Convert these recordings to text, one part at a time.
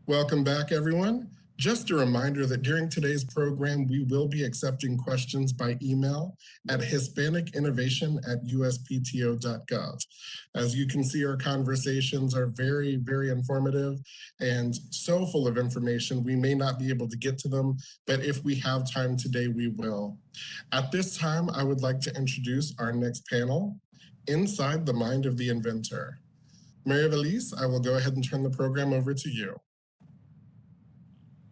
Welcome back, everyone. Just a reminder that during today's program, we will be accepting questions by email at hispanicinnovation@uspto.gov. As you can see, our conversations are very, very informative and so full of information, we may not be able to get to them, but if we have time today, we will. At this time, I would like to introduce our next panel, Inside the Mind of the Inventor. Maria Valise, I will go ahead and turn the program over to you.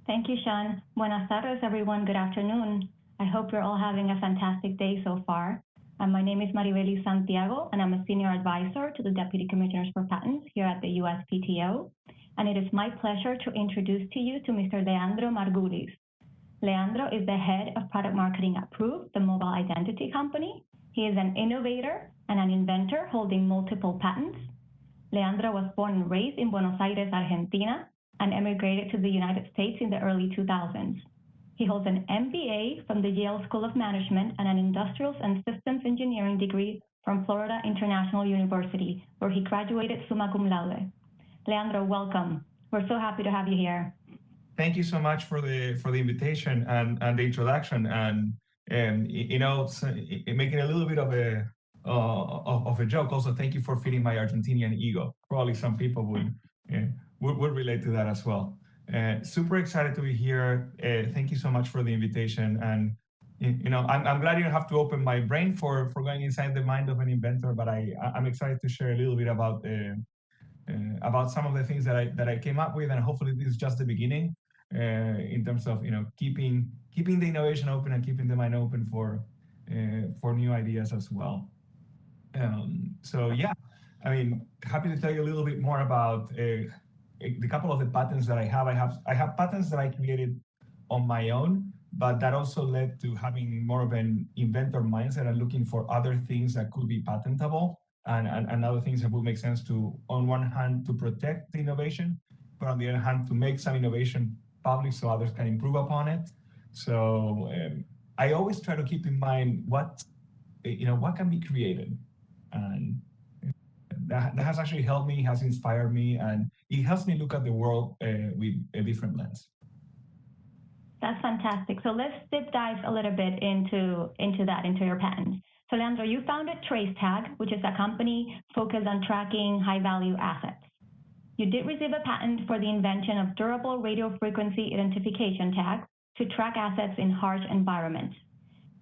Thank you, Sean. Buenas tardes, everyone. Good afternoon. I hope you're all having a fantastic day so far. My name is Maribelis Santiago, and I'm a senior advisor to the Deputy Commissioners for Patents here at the USPTO. And it is my pleasure to introduce to you to Mr. Leandro Margulis. Leandro is the head of product marketing at Proof, the mobile identity company. He is an innovator and an inventor holding multiple patents. Leandro was born and raised in Buenos Aires, Argentina, and emigrated to the United States in the early 2000s. He holds an MBA from the Yale School of Management and an Industrials and Systems Engineering degree from Florida International University, where he graduated summa cum laude. Leandro, welcome. We're so happy to have you here. Thank you so much for the invitation and the introduction, and you know, making a little bit of a joke. Also, thank you for feeding my Argentinian ego. Probably some people would relate to that as well. Super excited to be here. Thank you so much for the invitation. And you know, I'm glad you don't have to open my brain for going inside the mind of an inventor, but I'm excited to share a little bit about some of the things that I came up with, and hopefully this is just the beginning in terms of, you know, keeping the innovation open and keeping the mind open for new ideas as well. So yeah, I mean, happy to tell you a little bit more about the couple of the patents that I have. I have patents that I created on my own, but that also led to having more of an inventor mindset and looking for other things that could be patentable and other things that would make sense to, on one hand, to protect the innovation, but on the other hand, to make some innovation public so others can improve upon it. So I always try to keep in mind what can be created, and that has actually helped me, has inspired me, and it helps me look at the world with a different lens. That's fantastic. So let's deep dive a little bit into your patents. So Leandro, you founded TraceTag, which is a company focused on tracking high-value assets. You did receive a patent for the invention of durable radio frequency identification tags to track assets in harsh environments.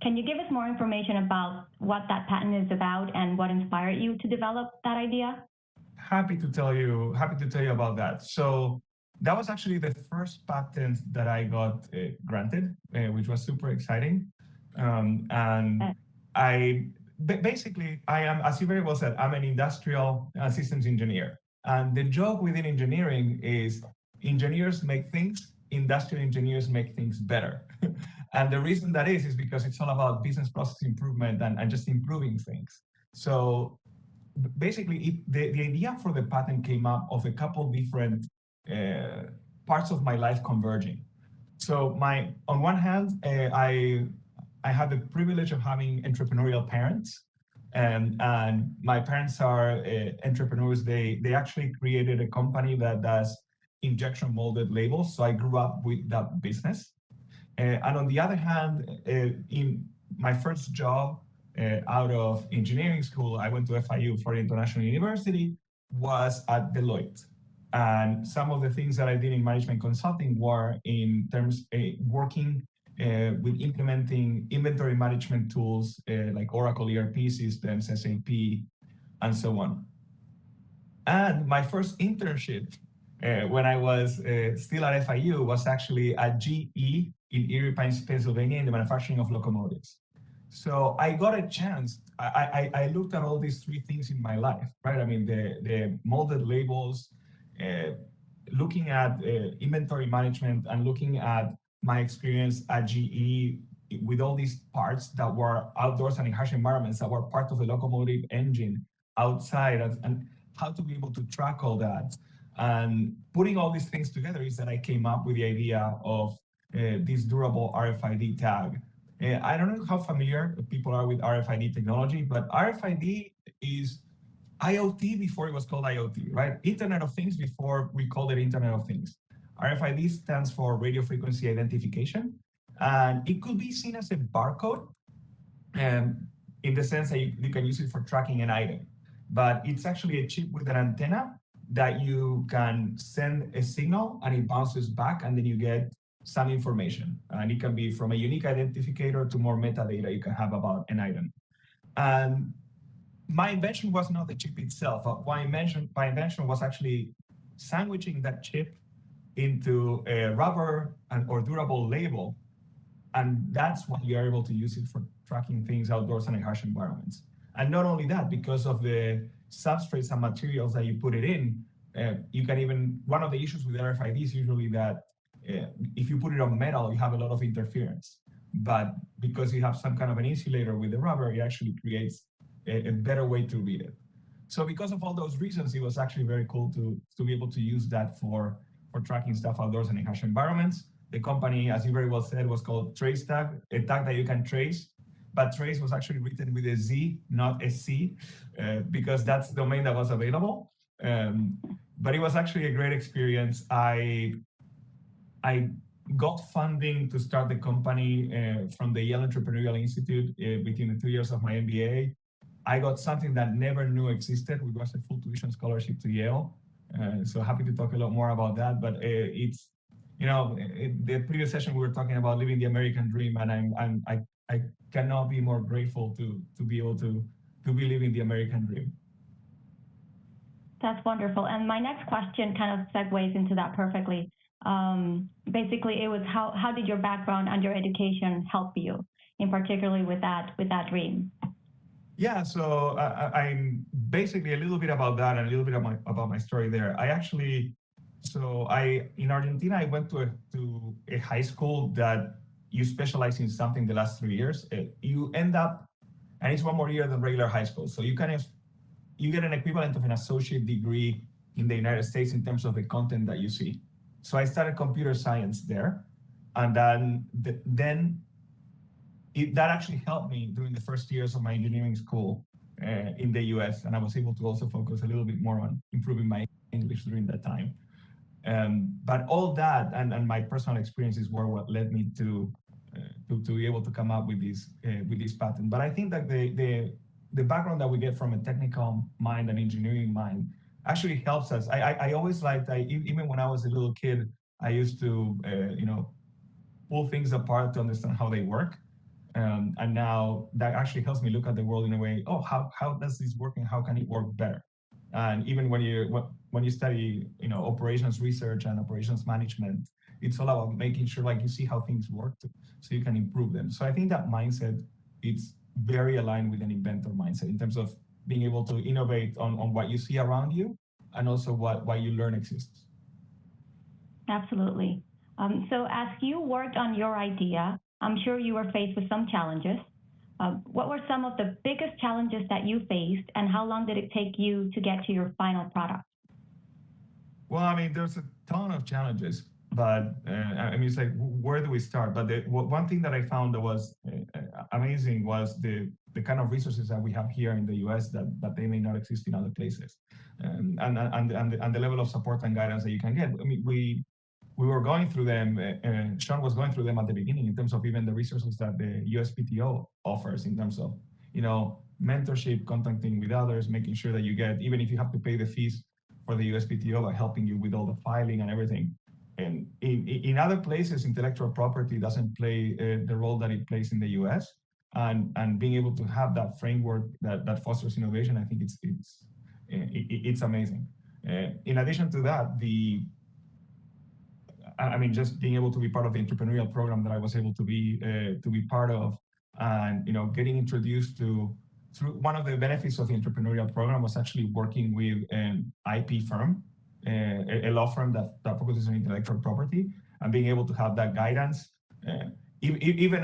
Can you give us more information about what that patent is about and what inspired you to develop that idea? Happy to tell you about that. So that was actually the first patent that I got granted, which was super exciting. And basically, I am, as you very well said, I'm an industrial systems engineer. And the joke within engineering is engineers make things, industrial engineers make things better. And the reason that is because it's all about business process improvement and just improving things. So basically, the idea for the patent came up of a couple different parts of my life converging. So on one hand, I had the privilege of having entrepreneurial parents, and my parents are entrepreneurs. They actually created a company that does injection molded labels. So I grew up with that business. And on the other hand, in my first job out of engineering school, I went to FIU, Florida International University, was at Deloitte. And some of the things that I did in management consulting were in terms of working with implementing inventory management tools like Oracle ERP systems, SAP, and so on. And my first internship when I was still at FIU was actually at GE in Erie Pines, Pennsylvania, in the manufacturing of locomotives. So I got a chance. I looked at all these three things in my life, right? I mean, the molded labels, looking at inventory management, and looking at my experience at GE with all these parts that were outdoors and in harsh environments that were part of the locomotive engine outside, and how to be able to track all that. And putting all these things together is that I came up with the idea of this durable RFID tag. I don't know how familiar people are with RFID technology, but RFID is IoT before it was called IoT, right? Internet of Things before we called it Internet of Things. RFID stands for radio frequency identification, and it could be seen as a barcode in the sense that you can use it for tracking an item. But it's actually a chip with an antenna that you can send a signal and it bounces back, and then you get some information. And it can be from a unique identifier to more metadata you can have about an item. And my invention was not the chip itself. My invention was actually sandwiching that chip into a rubber or durable label. And that's why you're able to use it for tracking things outdoors and in harsh environments. And not only that, because of the substrates and materials that you put it in, you can even, one of the issues with RFID is usually that if you put it on metal, you have a lot of interference. But because you have some kind of an insulator with the rubber, it actually creates a better way to read it. So because of all those reasons, it was actually very cool to be able to use that for tracking stuff outdoors and in harsh environments. The company, as you very well said, was called TraceTag, a tag that you can trace. But trace was actually written with a Z, not a C, because that's the domain that was available. But it was actually a great experience. I got funding to start the company from the Yale Entrepreneurial Institute between the 2 years of my MBA. I got something that never knew existed, which was a full tuition scholarship to Yale. So happy to talk a lot more about that. But it's, in the previous session we were talking about living the American dream, and I cannot be more grateful to be able to be living the American dream. That's wonderful. And my next question kind of segues into that perfectly. Basically, it was how did your background and your education help you, in particularly with that dream? Yeah, so I'm basically a little bit about that and a little bit about my story there. In Argentina, I went to a high school that you specialize in something the last 3 years. You end up, and it's one more year than regular high school. So you get an equivalent of an associate degree in the United States in terms of the content that you see. So I started computer science there, and then that actually helped me during the first years of my engineering school in the US, and I was able to also focus a little bit more on improving my English during that time. But all that and my personal experiences were what led me to be able to come up with this patent. But I think that the background that we get from a technical mind and engineering mind actually helps us. I always liked, even when I was a little kid, I used to pull things apart to understand how they work. And now that actually helps me look at the world in a way, how does this work and how can it work better? And even when you study, operations research and operations management, it's all about making sure you see how things work so you can improve them. So I think that mindset, it's very aligned with an inventor mindset in terms of being able to innovate on what you see around you and also what you learn exists. Absolutely. So as you worked on your idea, I'm sure you were faced with some challenges. What were some of the biggest challenges that you faced, and how long did it take you to get to your final product? Well, there's a ton of challenges, but it's like, where do we start? But one thing that I found that was amazing was the kind of resources that we have here in the US that they may not exist in other places, and the level of support and guidance that you can get. We were going through them, Sean was going through them at the beginning in terms of even the resources that the USPTO offers in terms of, mentorship, contacting with others, making sure that you get, even if you have to pay the fees for the USPTO, by helping you with all the filing and everything. And in other places, intellectual property doesn't play the role that it plays in the US. And being able to have that framework that fosters innovation, I think it's amazing. In addition to that, just being able to be part of the entrepreneurial program that I was able to be part of, and getting introduced through one of the benefits of the entrepreneurial program was actually working with an IP firm, a law firm that focuses on intellectual property, and being able to have that guidance. Even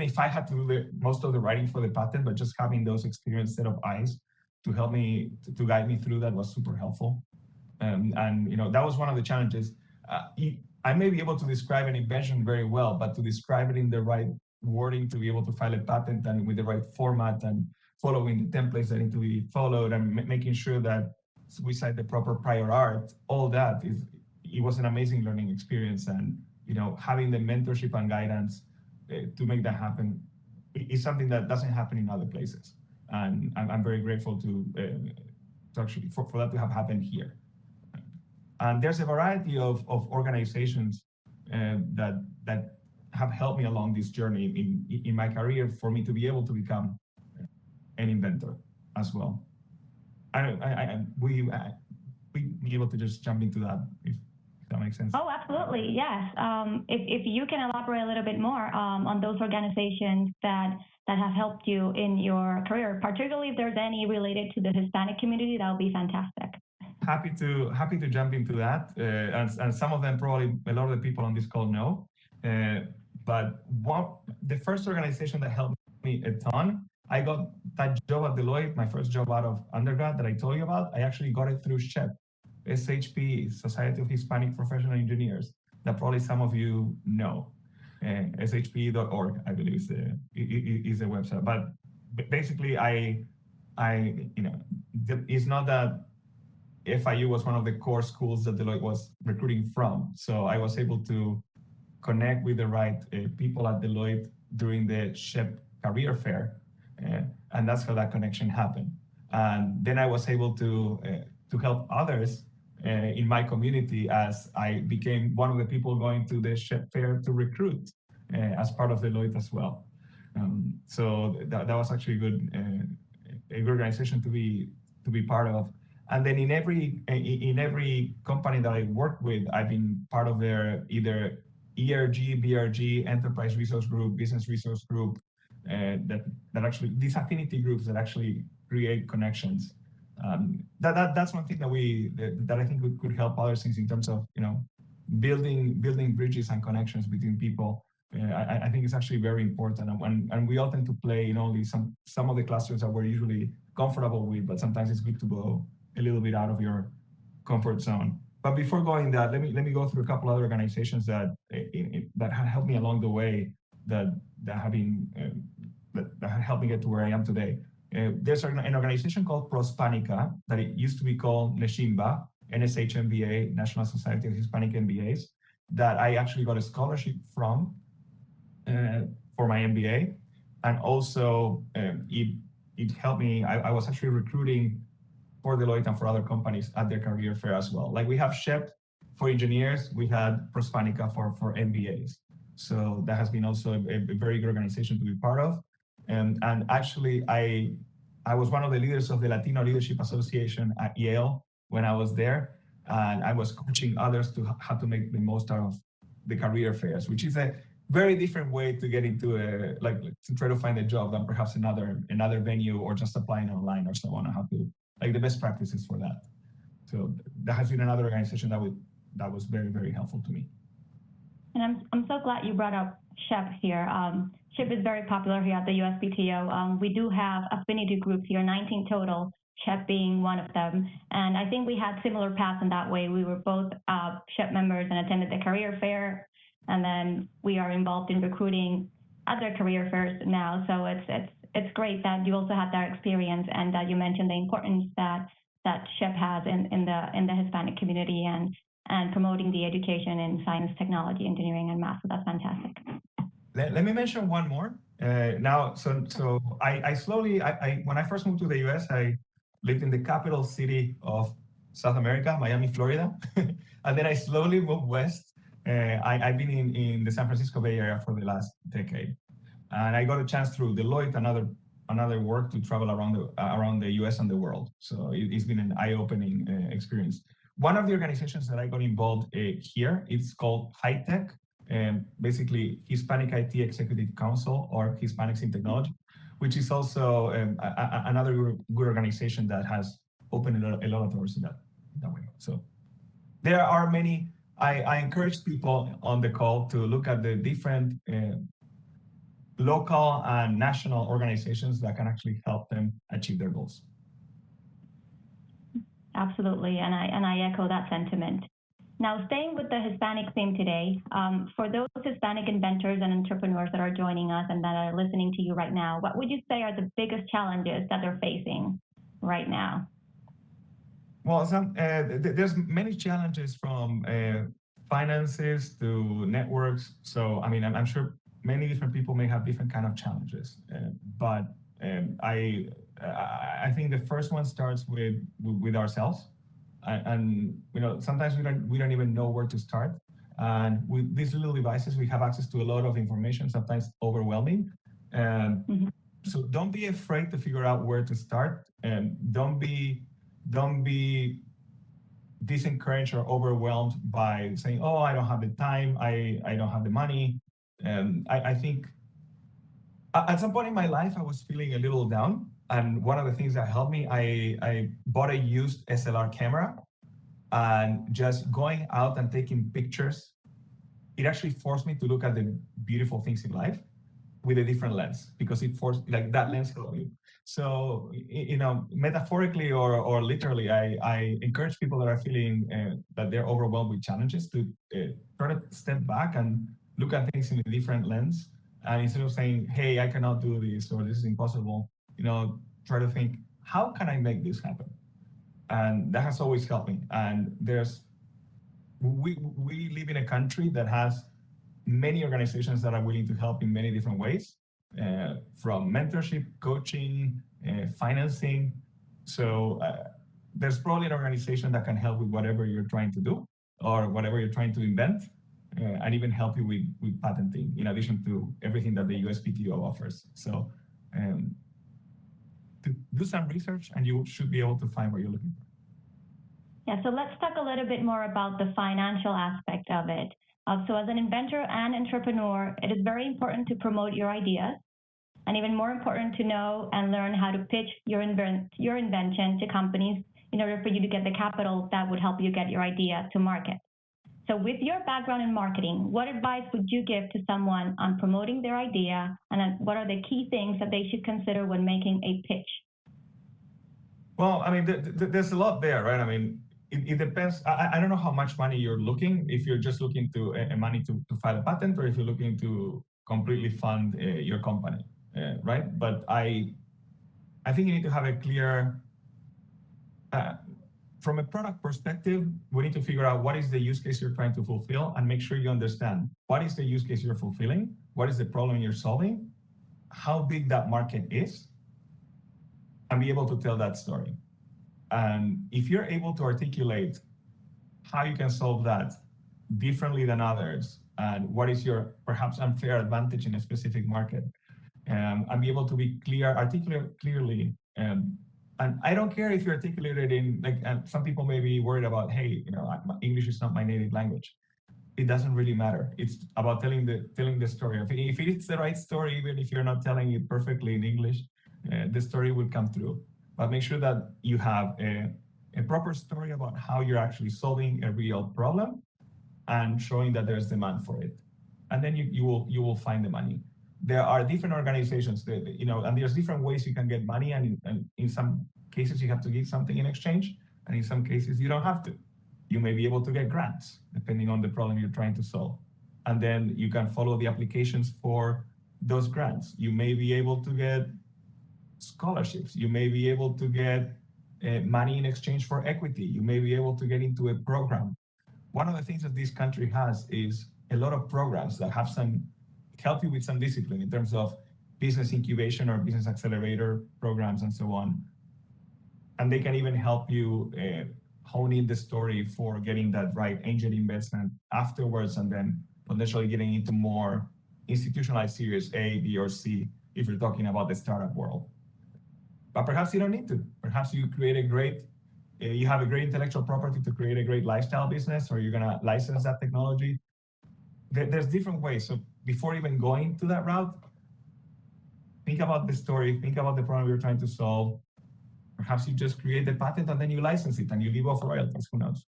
if I had to do most of the writing for the patent, but just having those experienced set of eyes to help me to guide me through that was super helpful. And that was one of the challenges. I may be able to describe an invention very well, but to describe it in the right wording to be able to file a patent and with the right format and following the templates that need to be followed and making sure that we cite the proper prior art, all that it was an amazing learning experience, and having the mentorship and guidance to make that happen is something that doesn't happen in other places, and I'm very grateful to actually for that to have happened here. And there's a variety of organizations that have helped me along this journey in my career for me to be able to become an inventor as well. We be able to just jump into that if that makes sense. Oh, absolutely, yes. If you can elaborate a little bit more on those organizations that have helped you in your career, particularly if there's any related to the Hispanic community, that would be fantastic. Happy to jump into that, and some of them probably a lot of the people on this call know. But the first organization that helped me a ton, I got that job at Deloitte, my first job out of undergrad that I told you about. I actually got it through SHEP, SHP, Society of Hispanic Professional Engineers, that probably some of you know. SHP.org, I believe, is the website. But basically, it's not that FIU was one of the core schools that Deloitte was recruiting from. So I was able to connect with the right people at Deloitte during the SHEP career fair. And that's how that connection happened. And then I was able to help others in my community as I became one of the people going to the SHEP fair to recruit as part of Deloitte as well. So that was actually a good organization to be part of. And then in every company that I worked with, I've been part of their either ERG, BRG, Enterprise Resource Group, Business Resource Group, that actually, these affinity groups that actually create connections. That's one thing that I think could help other things in terms of building bridges and connections between people. I think it's actually very important, and we all tend to play in only some of the clusters that we're usually comfortable with, but sometimes it's good to go a little bit out of your comfort zone. But before going that, let me go through a couple other organizations that have helped me along the way, that have helped me get to where I am today. There's an organization called Prospanica that it used to be called NSHIMBA, NSH-MBA, National Society of Hispanic MBAs, that I actually got a scholarship from for my MBA. And also it helped me, I was actually recruiting for Deloitte and for other companies at their career fair as well. Like we have SHEP for engineers, we had Prospanica for MBAs. So that has been also a very good organization to be part of. And actually, I was one of the leaders of the Latino Leadership Association at Yale when I was there. And I was coaching others to how to make the most out of the career fairs, which is a very different way to get into to try to find a job than perhaps another venue or just applying online or so on, how to, like the best practices for that. So that has been another organization that was very, very helpful to me. And I'm so glad you brought up SHEP here. SHEP is very popular here at the USPTO. We do have affinity groups here, 19 total, SHEP being one of them. And I think we had similar paths in that way. We were both SHEP members and attended the career fair. And then we are involved in recruiting other career fairs now. So it's great that you also had that experience and that you mentioned the importance that SHEP has in the Hispanic community and promoting the education in science, technology, engineering, and math. So that's fantastic. Let me mention one more. Now, so I slowly, when I first moved to the US, I lived in the capital city of South America, Miami, Florida. And then I slowly moved west. I've been in the San Francisco Bay Area for the last decade. And I got a chance through Deloitte, another work to travel around the US and the world. So it's been an eye-opening experience. One of the organizations that I got involved here, it's called HITECH, basically Hispanic IT Executive Council, or Hispanics in Technology, which is also another good organization that has opened a lot of doors in that way. So there are many. I encourage people on the call to look at the different local and national organizations that can actually help them achieve their goals. Absolutely, and I echo that sentiment. Now, staying with the Hispanic theme today, for those Hispanic inventors and entrepreneurs that are joining us and that are listening to you right now, what would you say are the biggest challenges that they're facing right now? Well, there's many challenges from finances to networks. So, I mean, I'm sure many different people may have different kind of challenges, but I think the first one starts with ourselves, and sometimes we don't even know where to start. And with these little devices, we have access to a lot of information, sometimes overwhelming. And so don't be afraid to figure out where to start, and don't be disencouraged or overwhelmed by saying, oh, I don't have the time, I don't have the money. And I think at some point in my life, I was feeling a little down. And one of the things that helped me, I bought a used SLR camera, and just going out and taking pictures, it actually forced me to look at the beautiful things in life with a different lens, because it forced, like, that lens helped me. So, metaphorically or literally, I encourage people that are feeling that they're overwhelmed with challenges to try to step back and look at things in a different lens. And instead of saying, hey, I cannot do this, or this is impossible, try to think, how can I make this happen? And that has always helped me. And we live in a country that has many organizations that are willing to help in many different ways, from mentorship, coaching, financing. So there's probably an organization that can help with whatever you're trying to do or whatever you're trying to invent, and even help you with patenting, in addition to everything that the USPTO offers. So to do some research, and you should be able to find what you're looking for. Yeah, so let's talk a little bit more about the financial aspect of it. So as an inventor and entrepreneur, it is very important to promote your ideas, and even more important to know and learn how to pitch your invention to companies in order for you to get the capital that would help you get your idea to market. So with your background in marketing, what advice would you give to someone on promoting their idea, and then what are the key things that they should consider when making a pitch? Well, I mean, there's a lot there, right? I mean, it depends. I don't know how much money you're looking, if you're just looking to money to file a patent, or if you're looking to completely fund your company, right? But I think you need to have a clear, from a product perspective, we need to figure out what is the use case you're trying to fulfill, and make sure you understand what is the use case you're fulfilling, what is the problem you're solving, how big that market is, and be able to tell that story. And if you're able to articulate how you can solve that differently than others, and what is your perhaps unfair advantage in a specific market, and be able to be clear, articulate clearly. And I don't care if you articulate it in, like, some people may be worried about, hey, English is not my native language. It doesn't really matter. It's about telling the story. If it's the right story, even if you're not telling it perfectly in English, the story will come through. But make sure that you have a proper story about how you're actually solving a real problem and showing that there's demand for it. And then you will find the money. There are different organizations that, and there's different ways you can get money. And in some cases, you have to give something in exchange. And in some cases, you don't have to. You may be able to get grants, depending on the problem you're trying to solve. And then you can follow the applications for those grants. You may be able to get scholarships. You may be able to get money in exchange for equity. You may be able to get into a program. One of the things that this country has is a lot of programs that have help you with some discipline in terms of business incubation or business accelerator programs and so on. And they can even help you hone in the story for getting that right angel investment afterwards, and then potentially getting into more institutionalized Series A, B, or C if you're talking about the startup world. But perhaps you don't need to. Perhaps you create you have a great intellectual property to create a great lifestyle business, or you're gonna license that technology. There's different ways. So before even going to that route, think about the story, think about the problem you're trying to solve. Perhaps you just create the patent and then you license it and you live off royalties, who knows?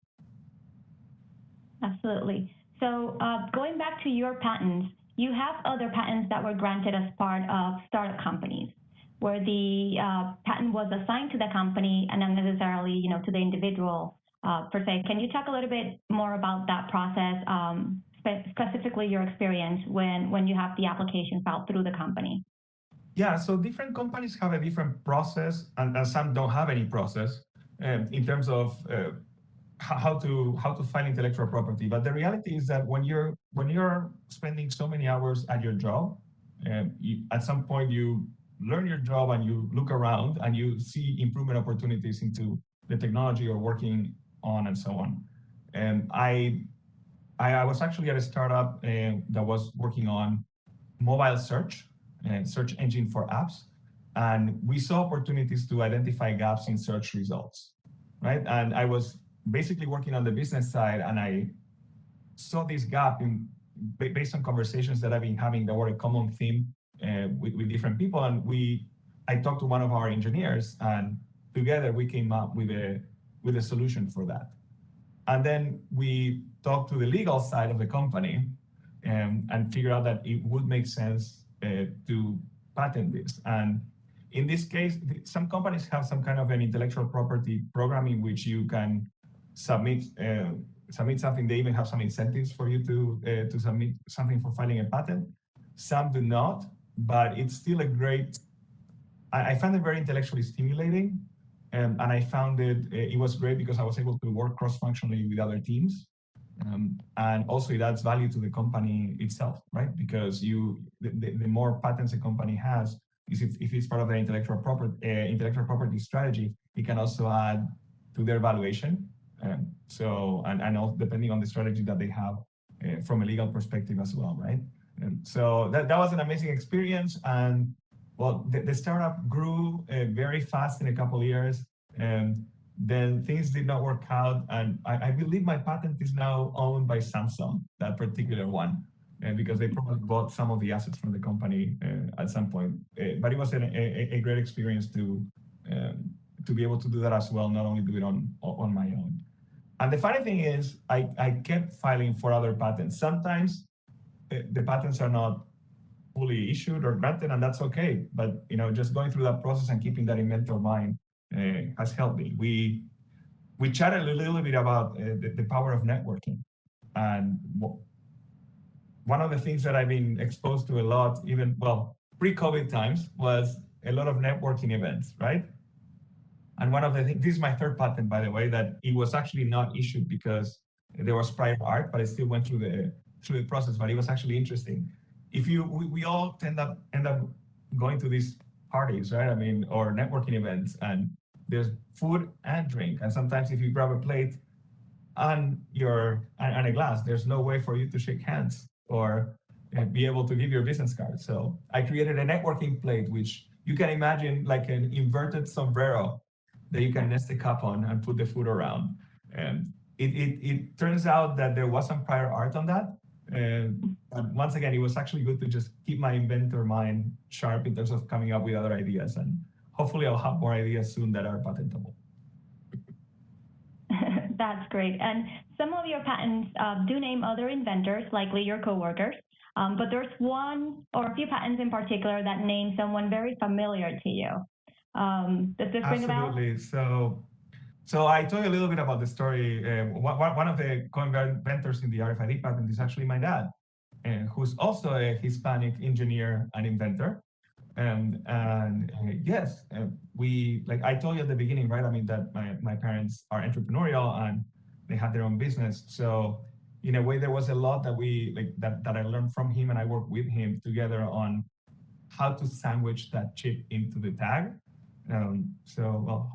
Absolutely. So going back to your patents, you have other patents that were granted as part of startup companies, where the patent was assigned to the company and not necessarily, to the individual per se. Can you talk a little bit more about that process, specifically your experience when you have the application filed through the company? Yeah, so different companies have a different process, and some don't have any process. in terms of how to find intellectual property. But the reality is that when you're spending so many hours at your job, at some point you learn your job and you look around and you see improvement opportunities into the technology you're working on and so on. And I was actually at a startup that was working on mobile search and search engine for apps. And we saw opportunities to identify gaps in search results, right? And I was basically working on the business side, and I saw this gap based on conversations that I've been having that were a common theme with different people. And I talked to one of our engineers, and together we came up with a solution for that. And then we talked to the legal side of the company and figured out that it would make sense to patent this. And in this case, some companies have some kind of an intellectual property program in which you can submit something. They even have some incentives for you to submit something for filing a patent. Some do not, but it's still a great. I found it very intellectually stimulating, and I found it was great because I was able to work cross-functionally with other teams, and also it adds value to the company itself, right? Because the more patents a company has, if it's part of their intellectual property strategy, it can also add to their valuation. So also depending on the strategy that they have from a legal perspective as well, right? So that was an amazing experience. And well, the startup grew very fast in a couple of years. And then things did not work out. And I believe my patent is now owned by Samsung, that particular one, because they probably bought some of the assets from the company at some point. But it was a great experience to be able to do that as well, not only do it on my own. And the funny thing is, I kept filing for other patents. Sometimes the patents are not fully issued or granted, and that's okay. But just going through that process and keeping that in mental mind has helped me. We chatted a little bit about the power of networking, and one of the things that I've been exposed to a lot, even pre-COVID times, was a lot of networking events, right? And one of the things, this is my third patent, by the way, that it was actually not issued because there was prior art, but I still went through the process. But it was actually interesting. We all end up going to these parties, right? I mean, or networking events, and there's food and drink. And sometimes if you grab a plate and a glass, there's no way for you to shake hands or be able to give your business card. So I created a networking plate, which you can imagine like an inverted sombrero that you can nest a cup on and put the food around. And it turns out that there was some prior art on that. But once again, it was actually good to just keep my inventor mind sharp in terms of coming up with other ideas. And hopefully I'll have more ideas soon that are patentable. That's great. And some of your patents do name other inventors, likely your coworkers. But there's one or a few patents in particular that name someone very familiar to you. Does this ring a bell? Absolutely. So I told you a little bit about the story. One of the co-inventors in the RFID patent is actually my dad, who's also a Hispanic engineer and inventor. And yes, like I told you at the beginning, right? I mean, that my parents are entrepreneurial and they have their own business. So in a way, there was a lot that that I learned from him, and I worked with him together on how to sandwich that chip into the tag.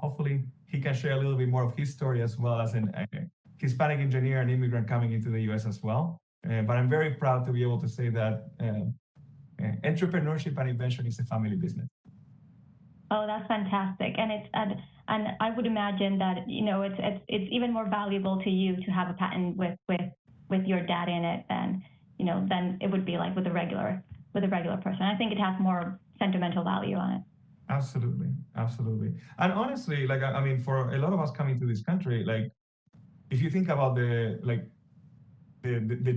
Hopefully he can share a little bit more of his story as well as a Hispanic engineer and immigrant coming into the US as well. But I'm very proud to be able to say that entrepreneurship and invention is a family business. Oh, that's fantastic. And I would imagine that, it's even more valuable to you to have a patent with your dad in it than it would be like with a regular person. I think it has more sentimental value on it. Absolutely. And honestly, I mean, for a lot of us coming to this country, if you think about the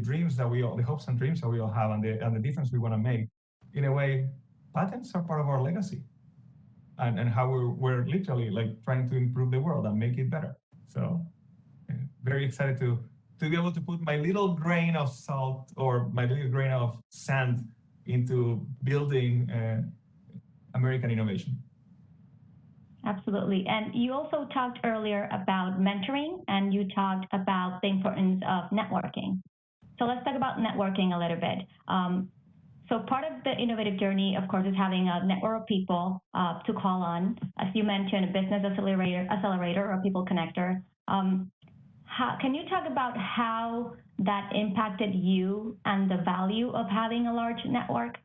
dreams that the hopes and dreams that we all have and the difference we want to make, in a way, patents are part of our legacy and how we're literally trying to improve the world and make it better. So very excited to be able to put my little grain of salt or my little grain of sand into building American innovation. Absolutely. And you also talked earlier about mentoring, and you talked about the importance of networking. So let's talk about networking a little bit. So part of the innovative journey, of course, is having a network of people to call on. As you mentioned, a business accelerator or people connector. Can you talk about how that impacted you and the value of having a large network?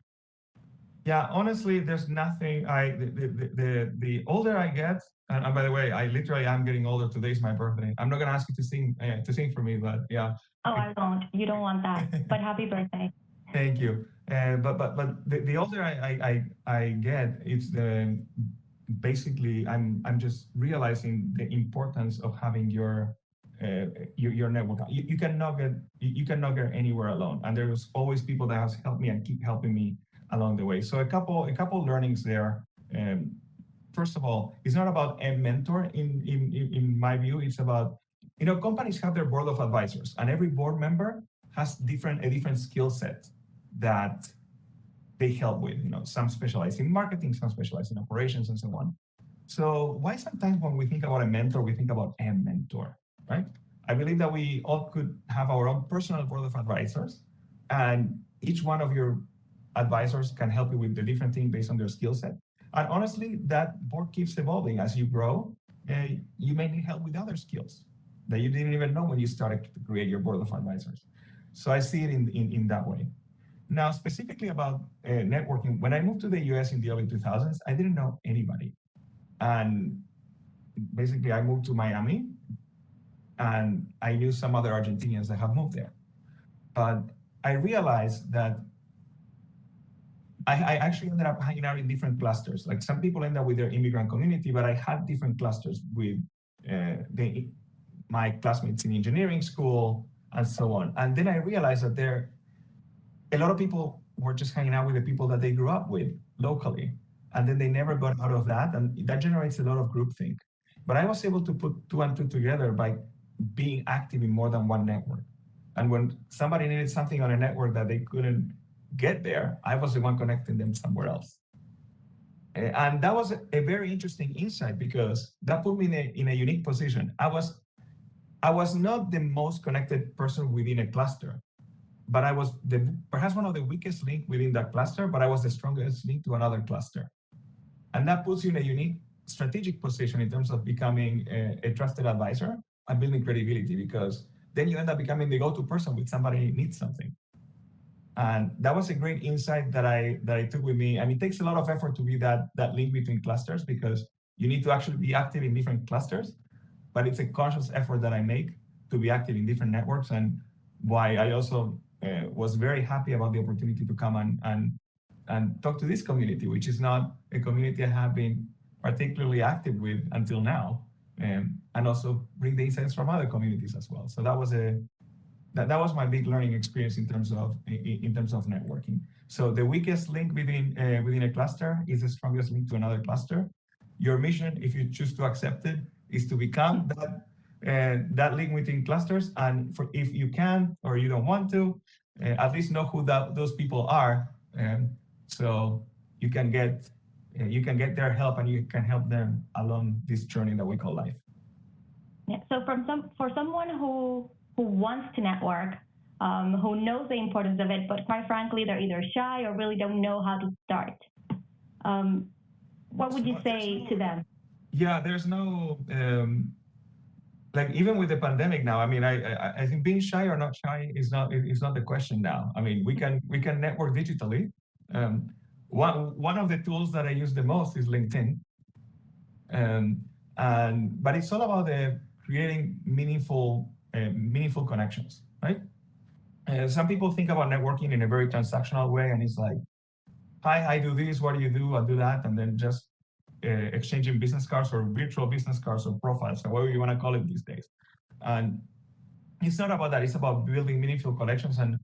Yeah, honestly, there's nothing. The older I get, and by the way, I literally am getting older. Today's my birthday. I'm not gonna ask you to sing for me, but yeah. Oh, I won't. You don't want that. But happy birthday. Thank you. But the older I get, it's basically I'm just realizing the importance of having your network. You cannot get anywhere alone, and there's always people that has helped me and keep helping me along the way. So a couple learnings there. First of all, it's not about a mentor in my view. It's about, companies have their board of advisors, and every board member has a different skill set that they help with. Some specialize in marketing, some specialize in operations, and so on. So why sometimes when we think about a mentor, we think about a mentor, right? I believe that we all could have our own personal board of advisors, and each one of your advisors can help you with the different thing based on their skill set. And honestly, that board keeps evolving as you grow. You may need help with other skills that you didn't even know when you started to create your board of advisors. So I see it in that way. Now, specifically about networking, when I moved to the US in the early 2000s, I didn't know anybody. And basically, I moved to Miami, and I knew some other Argentinians that have moved there. But I realized that I actually ended up hanging out in different clusters. Like some people end up with their immigrant community, but I had different clusters with my classmates in engineering school and so on. And then I realized that a lot of people were just hanging out with the people that they grew up with locally. And then they never got out of that. And that generates a lot of groupthink. But I was able to put two and two together by being active in more than one network. And when somebody needed something on a network that they couldn't get there, I was the one connecting them somewhere else. And that was a very interesting insight, because that put me in a unique position. I was not the most connected person within a cluster, but I was perhaps one of the weakest link within that cluster, but I was the strongest link to another cluster. And that puts you in a unique strategic position in terms of becoming a trusted advisor and building credibility, because then you end up becoming the go-to person when somebody needs something. And that was a great insight that I took with me. And it takes a lot of effort to be that link between clusters, because you need to actually be active in different clusters. But it's a conscious effort that I make to be active in different networks, and why I also was very happy about the opportunity to come and talk to this community, which is not a community I have been particularly active with until now, and also bring the insights from other communities as well. So that was my big learning experience in terms of networking. So the weakest link within a cluster is the strongest link to another cluster. Your mission, if you choose to accept it, is to become that link within clusters. And if you can or you don't want to, at least know who those people are, so you can get their help, and you can help them along this journey that we call life. Yeah. So for someone who wants to network, who knows the importance of it, but quite frankly, they're either shy or really don't know how to start, what would you say to them? Yeah, there's no, like, even with the pandemic now, I mean, I think being shy or not shy is not the question now. I mean, we can network digitally. One of the tools that I use the most is LinkedIn. But it's all about creating meaningful connections, right? Some people think about networking in a very transactional way, and it's like, hi, I do this, what do you do? I do that, and then just exchanging business cards or virtual business cards or profiles, or whatever you want to call it these days. And it's not about that. It's about building meaningful connections. And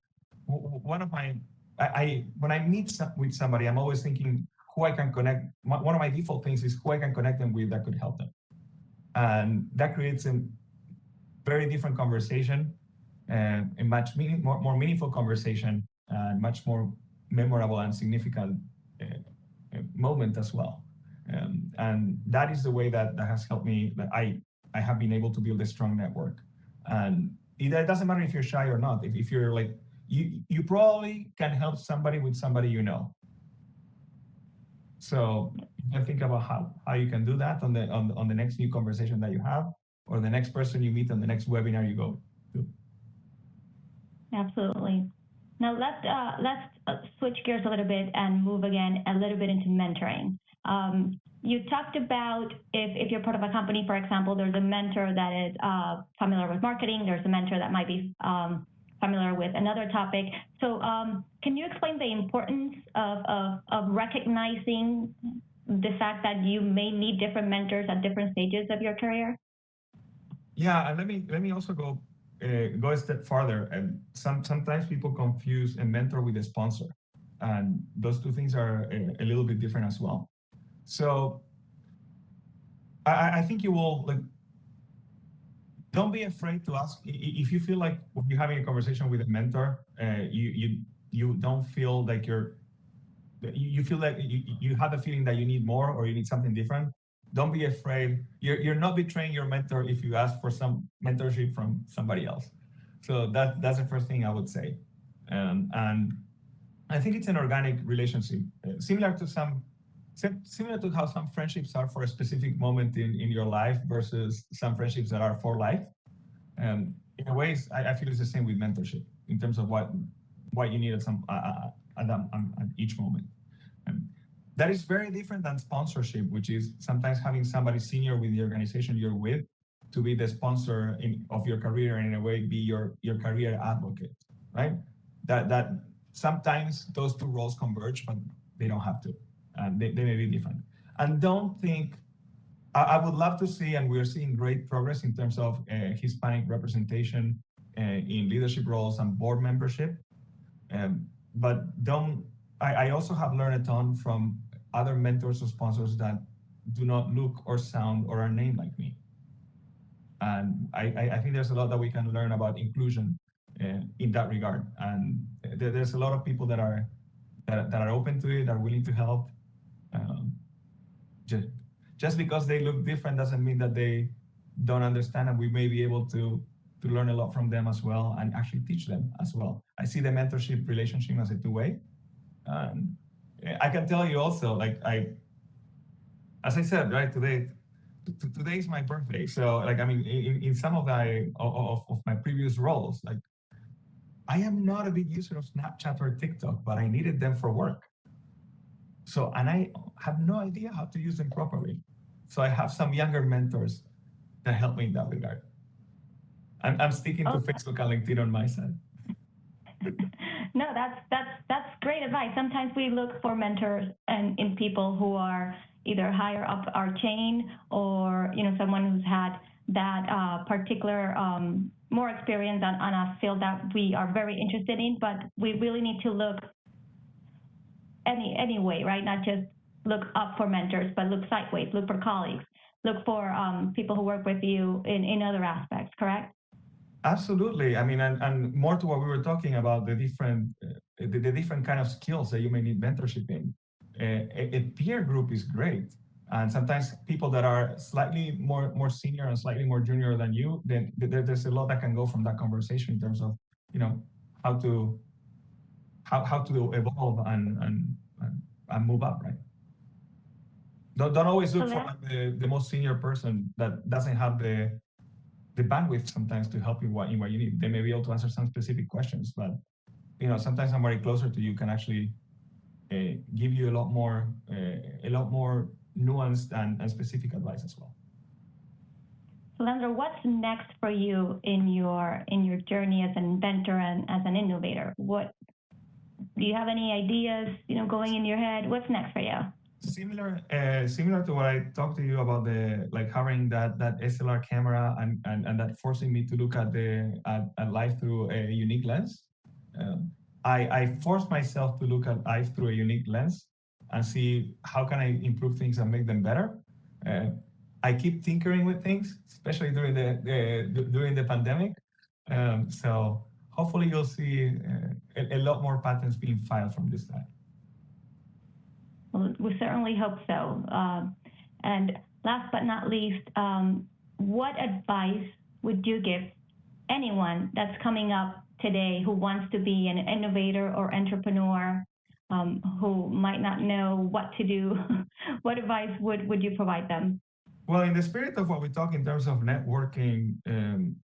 when I meet with somebody, I'm always thinking who I can connect. One of my default things is who I can connect them with that could help them. And that creates a very different conversation, a much more meaningful conversation, and much more memorable and significant moment as well. And that is the way that has helped me, that I have been able to build a strong network. And it doesn't matter if you're shy or not. If you're like, you probably can help somebody with somebody you know. So I think about how you can do that on the next new conversation that you have, or the next person you meet on the next webinar you go to. Absolutely. Now let's switch gears a little bit and move again a little bit into mentoring. You talked about if you're part of a company, for example, there's a mentor that is familiar with marketing. There's a mentor that might be familiar with another topic. So can you explain the importance of recognizing the fact that you may need different mentors at different stages of your career? Yeah, and let me also go a step farther. And sometimes people confuse a mentor with a sponsor, and those two things are a little bit different as well. So I think you will don't be afraid to ask if you feel like when you're having a conversation with a mentor, you don't feel like you feel like you have a feeling that you need more or you need something different. Don't be afraid. You're not betraying your mentor if you ask for some mentorship from somebody else. So that's the first thing I would say. And I think it's an organic relationship, similar to how some friendships are for a specific moment in your life versus some friendships that are for life. And in a way, I feel it's the same with mentorship in terms of what you need at each moment. And that is very different than sponsorship, which is sometimes having somebody senior with the organization you're with to be the sponsor of your career and in a way be your career advocate, right? That sometimes those two roles converge, but they don't have to. They may be different. And don't think, I would love to see, and we're seeing great progress in terms of Hispanic representation in leadership roles and board membership. But I also have learned a ton from other mentors or sponsors that do not look or sound or are named like me. And I think there's a lot that we can learn about inclusion in that regard. And there's a lot of people that are open to it, are willing to help. Just because they look different doesn't mean that they don't understand, and we may be able to learn a lot from them as well and actually teach them as well. I see the mentorship relationship as a two-way. I can tell you also, as I said, right, today is my birthday. So in some of my previous roles, I am not a big user of Snapchat or TikTok, but I needed them for work. So, and I have no idea how to use them properly. So I have some younger mentors that help me in that regard. I'm sticking to Facebook and LinkedIn on my side. No, that's great advice. Sometimes we look for mentors and in people who are either higher up our chain or someone who's had that particular more experience on a field that we are very interested in. But we really need to look anyway, right? Not just look up for mentors, but look sideways, look for colleagues, look for people who work with you in other aspects, correct? Absolutely. I mean, and more to what we were talking about, the different kind of skills that you may need mentorship in. A peer group is great. And sometimes people that are slightly more senior and slightly more junior than you, then there's a lot that can go from that conversation in terms of, how to evolve and move up, right? Don't always look for the most senior person that doesn't have the bandwidth sometimes to help you what you need. They may be able to answer some specific questions, but sometimes somebody closer to you can actually give you a lot more nuanced and specific advice as well. So Leandro, what's next for you in your journey as an inventor and as an innovator? Do you have any ideas, going in your head? What's next for you? Similar to what I talked to you about, having that SLR camera and that forcing me to look at life through a unique lens. I forced myself to look at life through a unique lens and see how can I improve things and make them better. I keep tinkering with things, especially during the pandemic. So hopefully you'll see a lot more patents being filed from this side. Well, we certainly hope so. And last but not least, what advice would you give anyone that's coming up today who wants to be an innovator or entrepreneur, who might not know what to do? What advice would you provide them? Well, in the spirit of what we talk in terms of networking and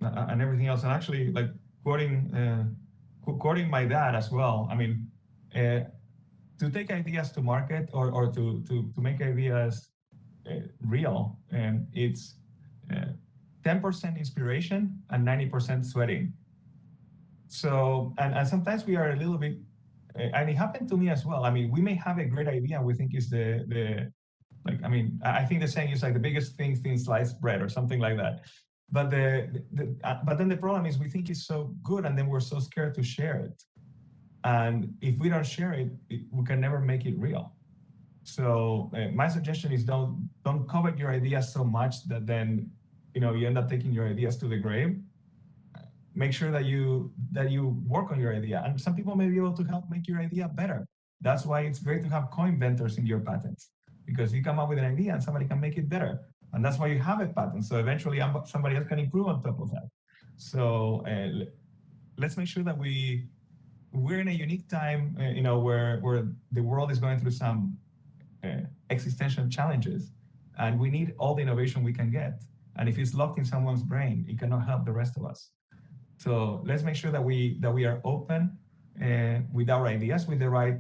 everything else, and actually like quoting my dad as well. I mean, to take ideas to market or to make ideas real, it's 10% inspiration and 90% sweating. So, and sometimes we are a little bit, and it happened to me as well. I mean, we may have a great idea and we think is I think the saying is like the biggest thing thin sliced bread or something like that. But but then the problem is we think it's so good and then we're so scared to share it. And if we don't share it, we can never make it real. So my suggestion is don't covet your ideas so much that then you end up taking your ideas to the grave. Make sure that you work on your idea, and some people may be able to help make your idea better. That's why it's great to have co-inventors in your patents, because you come up with an idea and somebody can make it better, and that's why you have a patent. So eventually somebody else can improve on top of that. So let's make sure that we're in a unique time, where the world is going through some existential challenges, and we need all the innovation we can get. And if it's locked in someone's brain, it cannot help the rest of us. So let's make sure that we are open with our ideas, with the right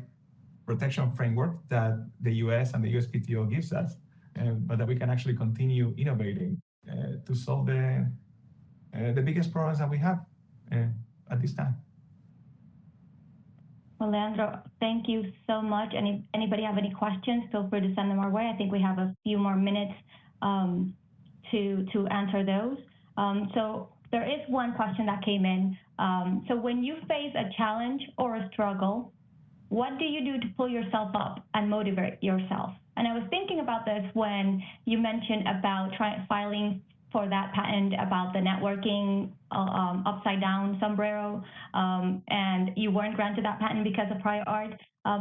protection framework that the US and the USPTO gives us, but that we can actually continue innovating to solve the biggest problems that we have at this time. Well, Leandro, thank you so much. Anybody have any questions, feel free to send them our way. I think we have a few more minutes to answer those. So there is one question that came in. So when you face a challenge or a struggle, what do you do to pull yourself up and motivate yourself? And I was thinking about this when you mentioned about filing for that patent about the networking upside down sombrero, and you weren't granted that patent because of prior art.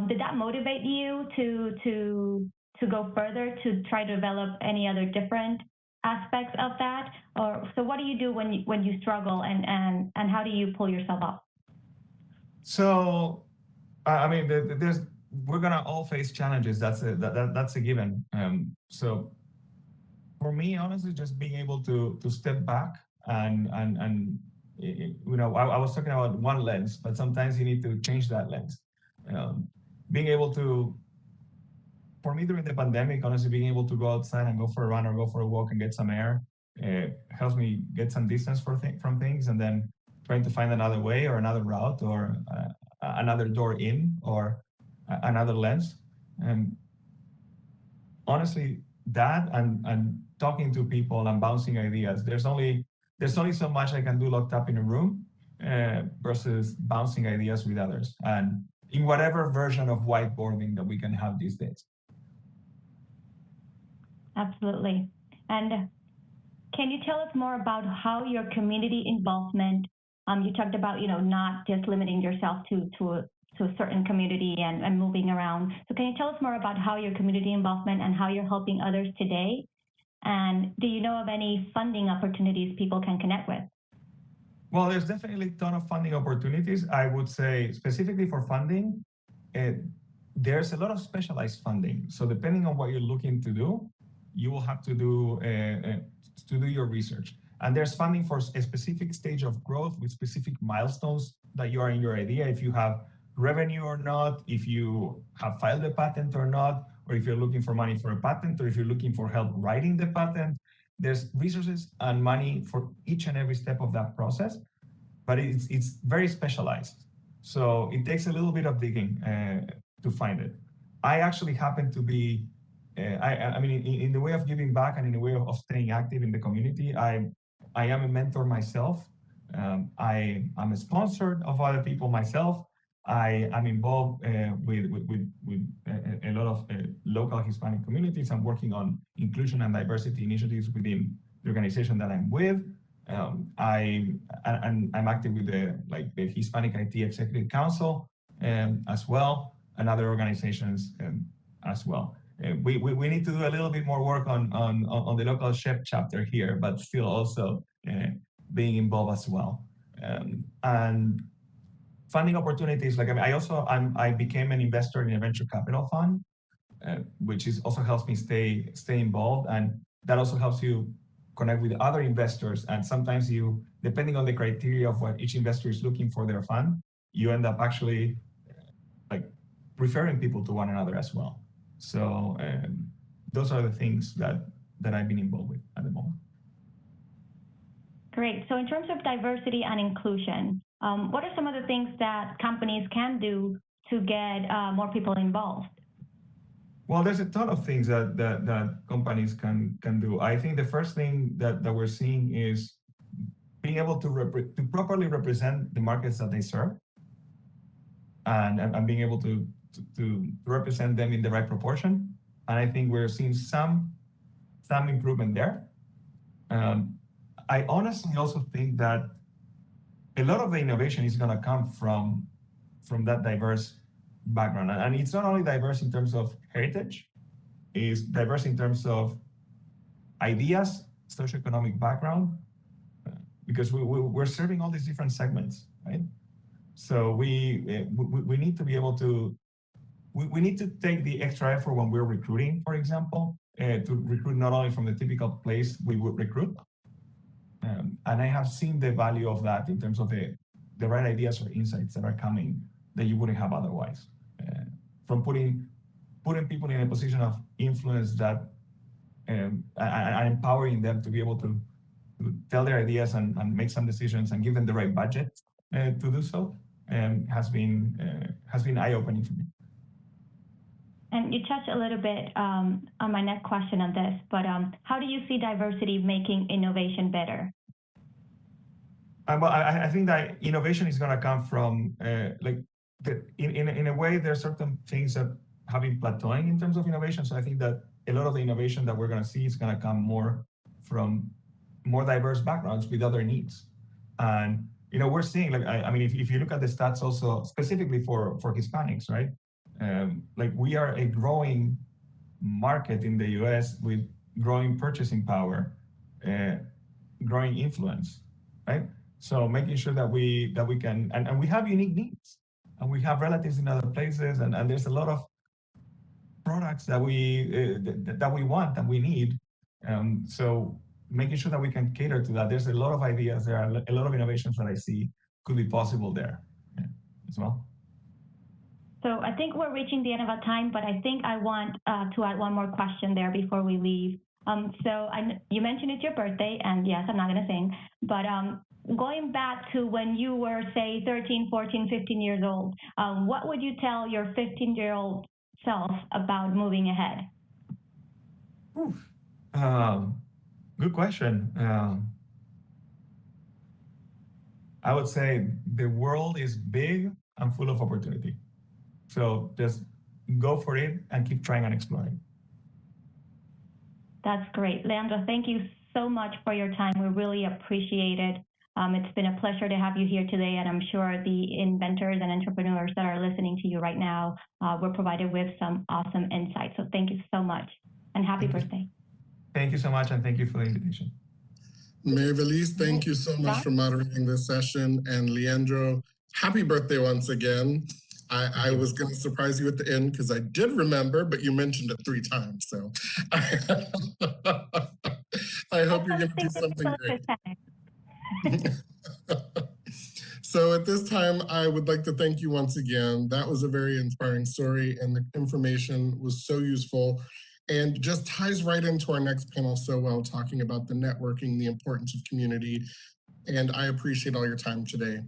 Did that motivate you to go further, to try to develop any other different aspects of that? Or so what do you do when you struggle, and how do you pull yourself up? So I mean, we're gonna all face challenges. That's a given. So for me, honestly, just being able to step back and I was talking about one lens, but sometimes you need to change that lens. Being able to, for me during the pandemic, honestly, being able to go outside and go for a run or go for a walk and get some air helps me get some distance from things, and then trying to find another way or another route or another door in or another lens. And honestly, that and talking to people and bouncing ideas, there's only so much I can do locked up in a room versus bouncing ideas with others, and in whatever version of whiteboarding that we can have these days. Absolutely. And can you tell us more about how your community involvement, you talked about, not just limiting yourself to a certain community and moving around. So can you tell us more about how your community involvement and how you're helping others today? And do you know of any funding opportunities people can connect with? Well, there's definitely a ton of funding opportunities. I would say specifically for funding, there's a lot of specialized funding. So depending on what you're looking to do, you will have to do your research. And there's funding for a specific stage of growth with specific milestones that you are in your idea. If you have revenue or not, if you have filed a patent or not, or if you're looking for money for a patent, or if you're looking for help writing the patent, there's resources and money for each and every step of that process, but it's very specialized. So it takes a little bit of digging to find it. I actually happen to be, I mean, in the way of giving back and in the way of staying active in the community, I am a mentor myself. I am a sponsor of other people myself. I am involved with a lot of local Hispanic communities. I'm working on inclusion and diversity initiatives within the organization that I'm with. I'm active with the Hispanic IT Executive Council as well. and other organizations as well. We need to do a little bit more work on the local SHEP chapter here, but still also being involved as well. And funding opportunities, like I became an investor in a venture capital fund, which also helps me stay involved, and that also helps you connect with other investors. And sometimes you, depending on the criteria of what each investor is looking for their fund, you end up actually like referring people to one another as well. So those are the things that I've been involved with at the moment. Great. So in terms of diversity and inclusion, what are some of the things that companies can do to get more people involved? Well, there's a ton of things that companies can do. I think the first thing that we're seeing is being able to properly represent the markets that they serve, and being able to represent them in the right proportion. And I think we're seeing some improvement there. I honestly also think that a lot of the innovation is going to come from that diverse background. And it's not only diverse in terms of heritage, it's diverse in terms of ideas, socioeconomic background, because we're serving all these different segments, right? So we need to be able to, we need to take the extra effort when we're recruiting, for example, to recruit not only from the typical place we would recruit. And I have seen the value of that in terms of the right ideas or insights that are coming that you wouldn't have otherwise. From putting people in a position of influence that and empowering them to be able to tell their ideas and make some decisions and give them the right budget to do so has been eye-opening for me. And you touched a little bit on my next question on this, but how do you see diversity making innovation better? Well, I think that innovation is going to come from in a way, there are certain things that have been plateauing in terms of innovation. So I think that a lot of the innovation that we're going to see is going to come more from more diverse backgrounds with other needs. And we're seeing, like, I mean, if you look at the stats also specifically for Hispanics, right? Like, we are a growing market in the US with growing purchasing power, growing influence, right? So making sure that we can, and we have unique needs, and we have relatives in other places, and there's a lot of products that we want and we need. So making sure that we can cater to that. There's a lot of ideas. There are a lot of innovations that I see could be possible there as well. So I think we're reaching the end of our time, but I think I want to add one more question there before we leave. You mentioned it's your birthday, and yes, I'm not going to sing, but going back to when you were, say, 13, 14, 15 years old, what would you tell your 15-year-old self about moving ahead? Good question. I would say the world is big and full of opportunity. So just go for it and keep trying and exploring. That's great. Leandro, thank you so much for your time. We really appreciate it. It's been a pleasure to have you here today, and I'm sure the inventors and entrepreneurs that are listening to you right now were provided with some awesome insights. So thank you so much, and happy birthday. Thank you so much, and thank you for the invitation. Maryvelise, thank you so much for moderating this session. And Leandro, happy birthday once again. I was going to surprise you at the end because I did remember, but you mentioned it 3 times. So I hope you're going to do something great. So at this time, I would like to thank you once again. That was a very inspiring story, and the information was so useful and just ties right into our next panel so well, talking about the networking, the importance of community. And I appreciate all your time today.